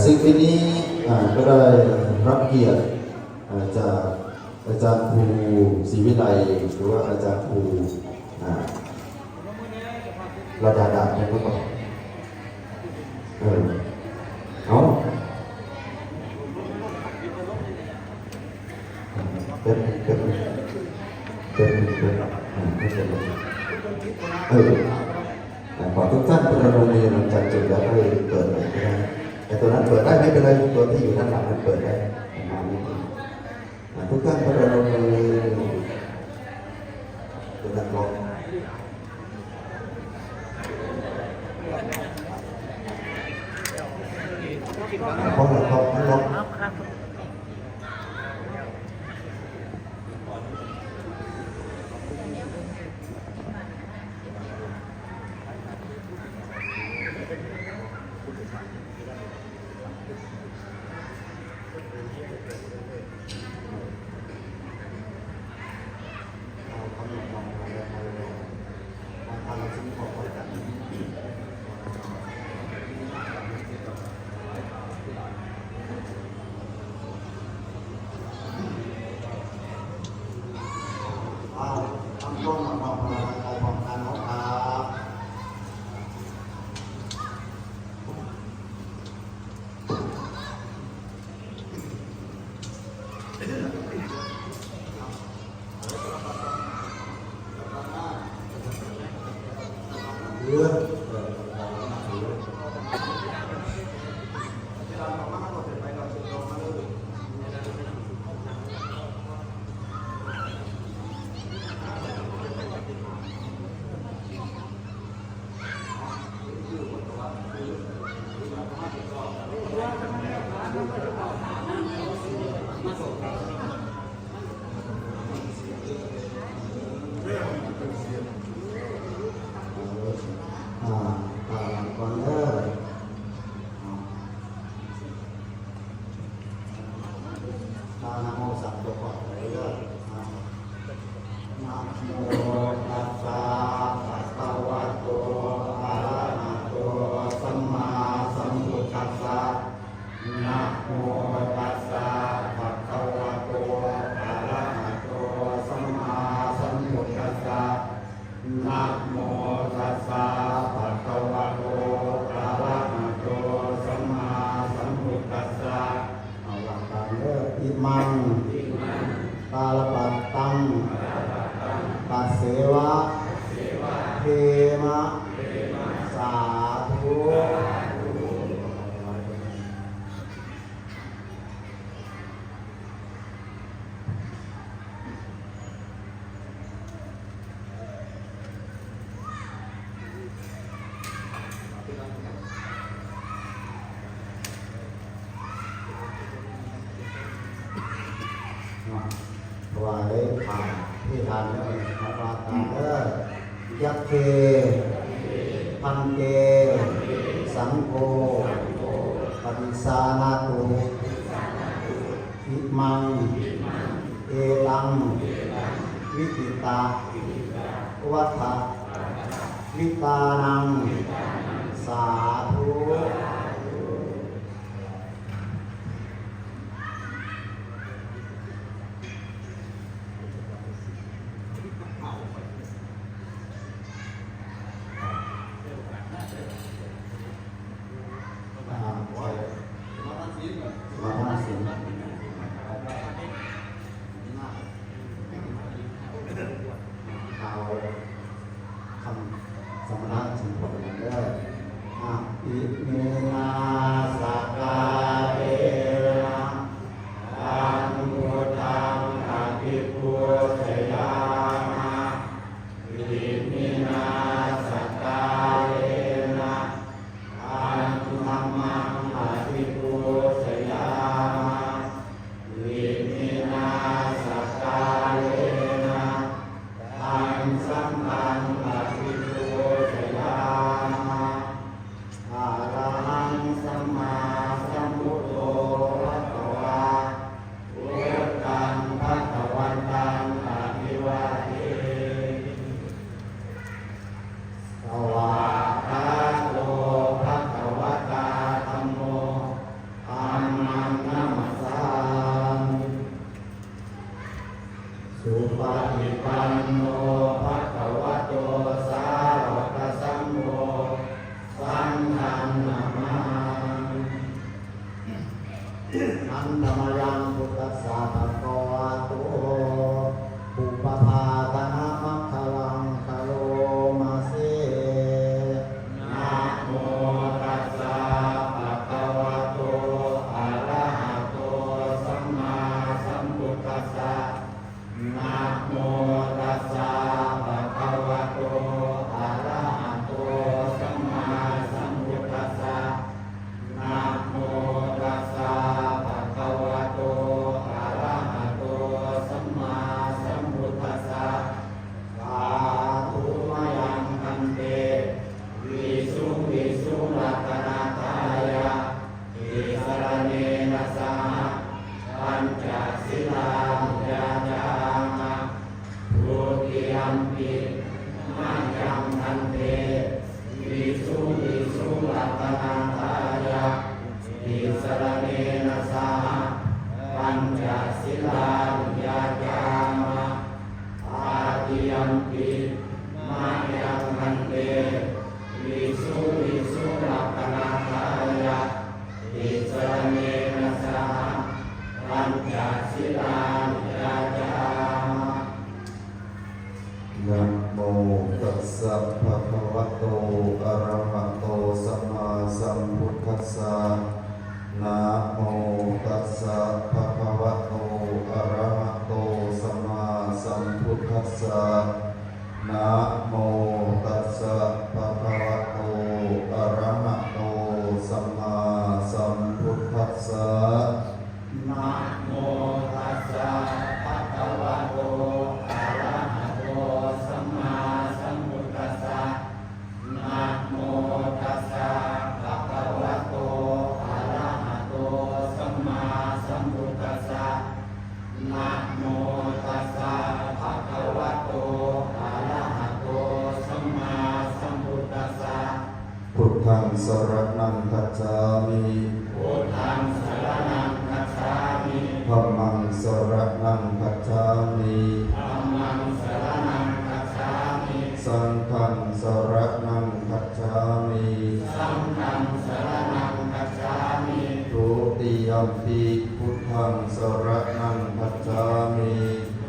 ซึ่งปีนี้ก็ได้รับเกียรติจากอาจารย์ครูศรีวิไลหรือว่าอาจารย์ครูระดาดาเนี่ยก็บอกเอาขอทุกท่านประนมมือหลังจากจบแล้วก็เปิดเลยก็ได้แต่ตัวนั้นเปิดได้ไม่เป็นไรตัวที่อยู่ด้านหลังนั้นเปิดได้ทุกท่านประนมมือตัวนั้นล็อกห้องล็อกล็อกมังตาลปัตตังปัสเสวะเทมะสาธุถวายผ่านที่ทานแล้วมาปาตายักเคพันเกสังโฆปฏิสานาตุอิมังเอตังวิกิตาวัฏฐวิตานังสาธุสมณะถึงผลนั้นได้อิเมนาสกาเอนะอันพุทธังอภิปุชยามะอิเมนาสกาเอนะอันธัมมังอภิปุชยามะอิเมนาสกาเอนะอันสัมปันอภิปุชยามะอะระหังสัมมาสัมพุทโธภะคะวาพุทธังภะคะวันตังอะภิวาเทสวากขาโตภะคะวะตาธัมโม มายังพันเตวิสุรัตนาทายะติสรเนนะสหปัญจศีลานิยจามะอาติยัมปิมายังพันเตวิสุรัตนาทายะติสรเนนะสหปัญจศีลานิยจามะนะโมตัสสะภะคะวะโตอะระหะโตสัมมาสัมพุทธัสสะนะโมตัสสะภะคะวะโตอะระหะโตสัมมาสัมพุทธัสสะนะโมตัสสะภะคะวะโตอะระหะโตสัมมาสัมพุทธัสสะนะโมตัสสะภะคะวะโตอะระหะโตสัมมาสัมพุทธัสสะนะโมตัสสะภะคะวะโตอะระหะโตสัมมาสัมพุทธัสสะนะโมตัสสะภะคะวะโตอะระหะโตสัมมาสัมพุทธัสสะพุทธังสรณังคัจฉามิพุทธังสรณังคัจฉามิธัมมังสรณังคัจฉามิธัมมังสรณังคัจฉามิสังฆังสรณังคัจฉามิสังฆังสรณังคัจฉามิทุติยัมปิพุทธังสรณังคัจฉามิ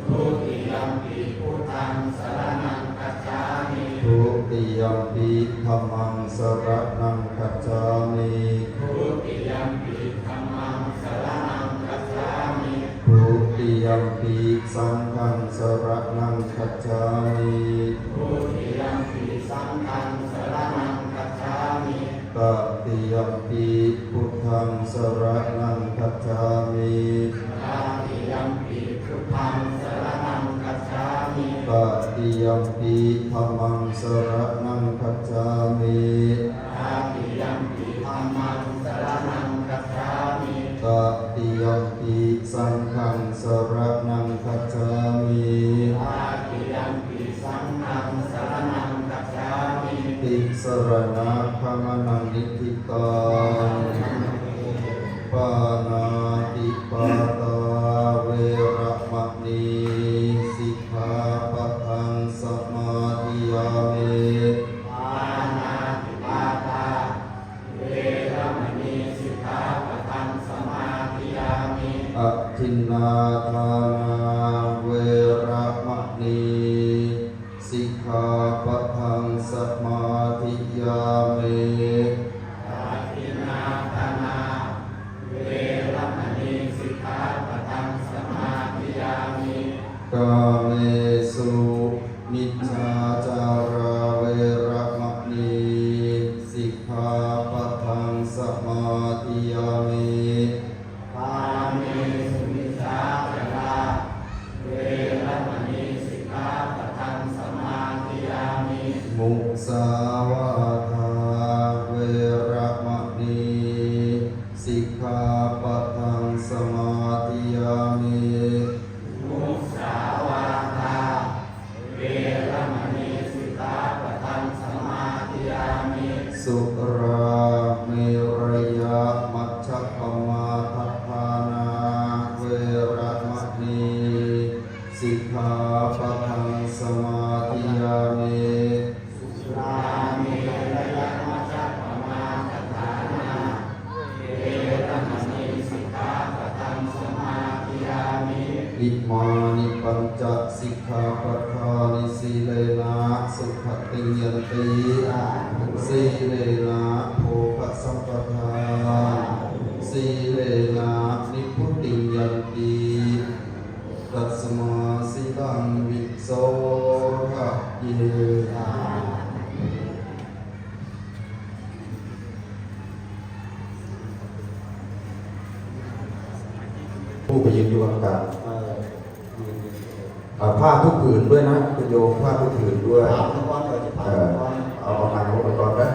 ทุติยัมปิพุทธังสรณังคัจฉามิทุติยัมปิธัมมังสรณังคัจฉามิทุติยัมปิธัมมังสรณังคัจฉามิทุติยัมปิสังฆังสรณังคัจฉามิทุติยัมปิสังฆังสรณังคัจฉามิตติยัมปิพุทธังสรณังคัจฉามิตติยัมปิพุทธังสรณังคัจฉามิตติยัมปิธัมมังสรณังคัจฉามิตติยัมปิธัมมังสรณังคัจฉามิตติยัมปิสังฆังสรณังคัจฉามิตติยัมปิสังฆังสรณังคัจฉามิติสรณะขมนังนิธิตังปานาติปาตาเวระมะนีสิกขาปะทังสมาธิยามิปานาติปาตาเวระมณีสิกขาปะทังสมาธิยามิอะทินนาทานาเวระมะนีสิกขาปะทังสมาธิยามิอะทินนาทานาเวระมณีสิกขาปะทังสมาธิยามิกาเมสุมิจฉาจาราเวระมะนีสิกขาปะทังสมาธิยามิกาเมสุมิจฉาจาราเวระมณีสิกขาปะทังสมาธิยามิมุสาวาทาเวระมะนีสิกขาปะทังสมาธิยามิมุสาวาทาเวระมณีสิกขาปะทังสมาธิยามิสุราเมรยะมัชฌัปมาทัฏฐานาเวระมะนีสิกขาปะทังสมาธิยามิสุราเมรยะมัชฌัปมาทัฏฐานาเวระมณีสิกขาปะทังสมาธิยามิอิมานิปัญจสิกขาปะทานิสีเลนะสุขติยันติสีเลนะโภคสัมปทาสีเลนะนิพุตติยันติตัสมาสิลังวิโสทะเยผู้ไปยืนอยู่กลางผ้าทุกผืนด้วยนะคุณโยมผ้าทุกผืนด้วยเอาหนังลงไปก่อนนะ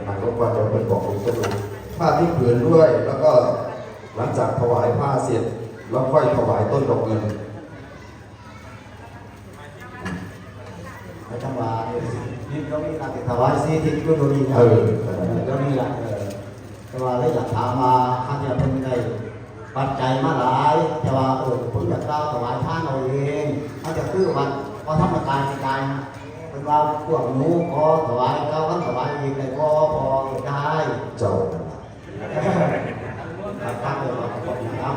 หนังลงก่อนจะเป็นบอกคุณผู้ชมผ้าทุกผืนด้วย แล้วก็หลังจากถวายผ้าเสร็จแล้วค่อยถวายต้นดอกเงินให้ จังหวะนี่เรามีการติดถวายซีทิศก็ตัวนี้นะเดี๋ยวนี้แหละแต่ว่าเลยอยากถามมาท่านจะเป็นไงปัจจัยมาหลายแต่ว่าผมอยากเล่าถวายท่านเอาเองเขาจะคือวันพอทำมาการกายนะเป็นว่าพวกหนูขอถวายเขาท่านถวายเองเลยพอได้เจ้าตั้งเลยว่าคนนะครับ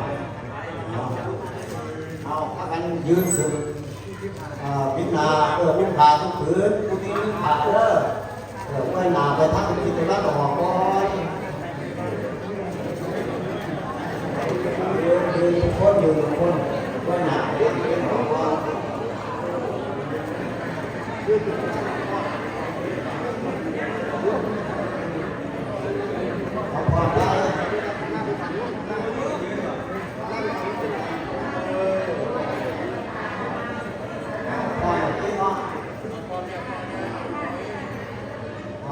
เอาถ้ากันยืนขึ้นพิณาพิณาทุกผืนทุกนี้พิณาไว้นาไปทั้งที่ตัวละต่อก่อนยืนคนไว้นาเป็นต่อก่อนเอาพอได้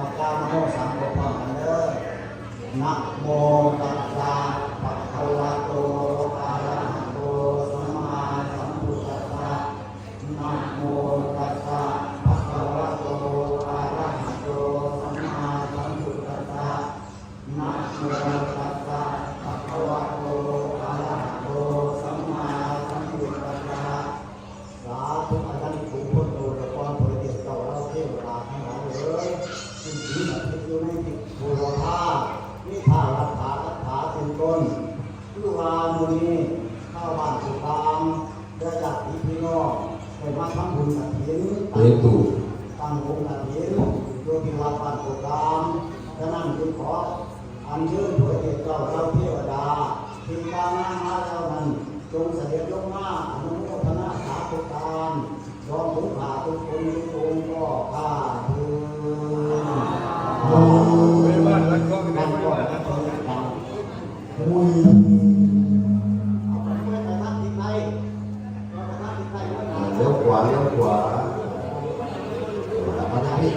นะโมสัมพุทธัสสะนะโมตัสสะภะคะวะโตอะระหะโตสัมมาสัมพุทธัสสะนะโมตัสสะภะคะวะโตอะระหะโตสัมมาสัมพุทธัสสะนะโมตัสสะภะคะวะโตอะระหะโตสัมมาสัมพุทธัสสะสาธุอาจารย์ผู้พุทโธและความเผยเดียวเก่าเราเทวดาทั้งหลายเลยสิ่งที่มันเป็นอยู่ในจิตโภธามีท่ารักษาเป็นต้นคือว่ามูนีข้าวบ้านสุตามเกิดจากพี่น้องไปมาทำบุญกฐินตั้งวงกฐินโดยที่วัดบ้านสุตามและนั่งจึงขออัญเชิญพระเจ้าเจ้าเราเทวดาที่การงานมาแล้วนั้นจงเสด็จลงมาอนุโมทนาสาธุการรองผู้ขาทุกคนทุกองค์ก็ข้าพึงไม่ว่าแล้วก็ไม่ว่าแล้วก็ยังทำมุยเอาไปทำที่ไหนเลี้ยวขวามาทำที่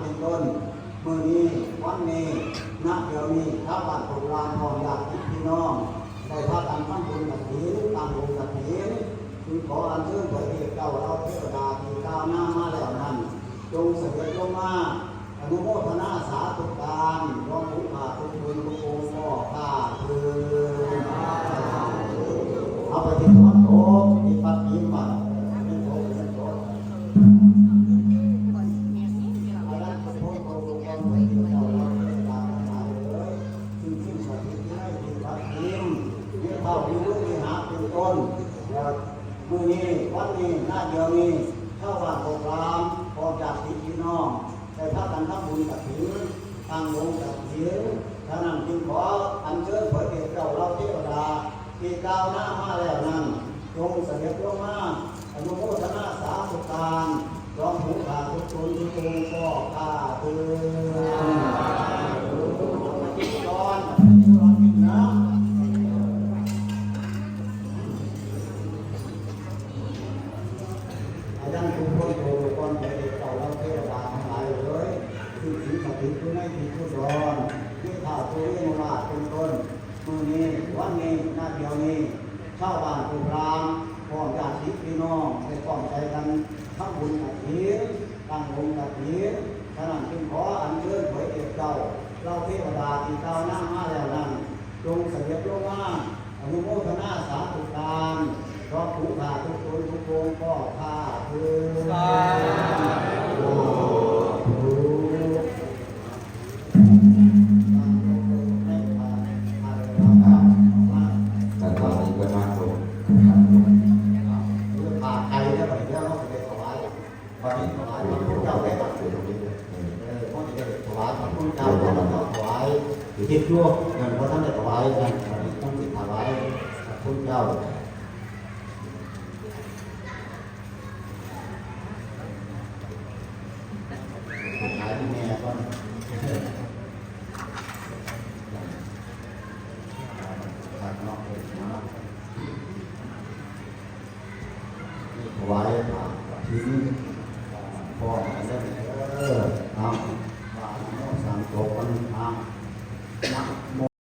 เป็นต้นมือนี้วันนี้นักเดี๋ยวนี้ถ้าบ้านโบราณของญาติพี่น้องได้พากันทำบุญกฐินตั้งวงกฐินคือขออัญเชิญพระเอกเจ้าเราเทวดาที่ก้าวหน้ามาแล้วนั้นจงเสด็จลงมาอนุโมทนาสาธุการร้องผู้ขาทุกคนทุกองค์ก็ข้าพึงเอาไปที่วัดโตที่ปัดยิ้มมาเป็นโตเป็นโตมือนี้วันนี้หน้าเดียวนี้เข้าวัดโบราณออกจากพี่น้องได้พากันทำบุญกฐินตั้งวงกฐินฉะนั้นจึงขออัญเชิญพระเดชเจ้าเราเทวดาที่ก้าวหน้ามาแล้วนั้นจงเสด็จลงมาอนุโมทนาสาธุการร้องผู้ขาทุกคนทุกองค์ก็ข้าพึงจิตร้อนกินน้ำยังทุกคนโตคนเด็กเก่าเราเทวดาทั้งหลายเลยคือสิ่งศักดิ์สิทธิ์คือในที่ผู้ร้อนที่ข้าตัวเรียนว่าเป็นต้นมือนี้วันนี้หน้าเดียวนี้ชาวบ้านโบราณพร้อมญาติพี่น้องได้พร้อมใจกันทำบุญกฐินตั้งวงกฐินฉะนั้นจึงขออัญเชิญพระเอกเจ้าเราเทวดาที่ก้าวหน้ามาแล้วนั้นจงเสด็จลงมาอนุโมทนาสาธุการเพราะผู้ขาทุกคนทุกองค์ก็ข้าพึงสาธุแต่ตอนนี้ก็มาลงพาใครได้ไปเรื่องเขาจะถวายวันนี้ถวายพระพุทธเจ้าได้บัตรอยู่ตรงนี้เขาจะถวายพระพุทธเจ้าแล้วก็ถวายทิพย์ชั่วเงินเพราะท่านจะถวายกันต้องติดถวายพระพุทธเจ้าแม่ก็ตัดนอกเลยนะถวายผ่าทิ้ง พร้อมกันเด้อ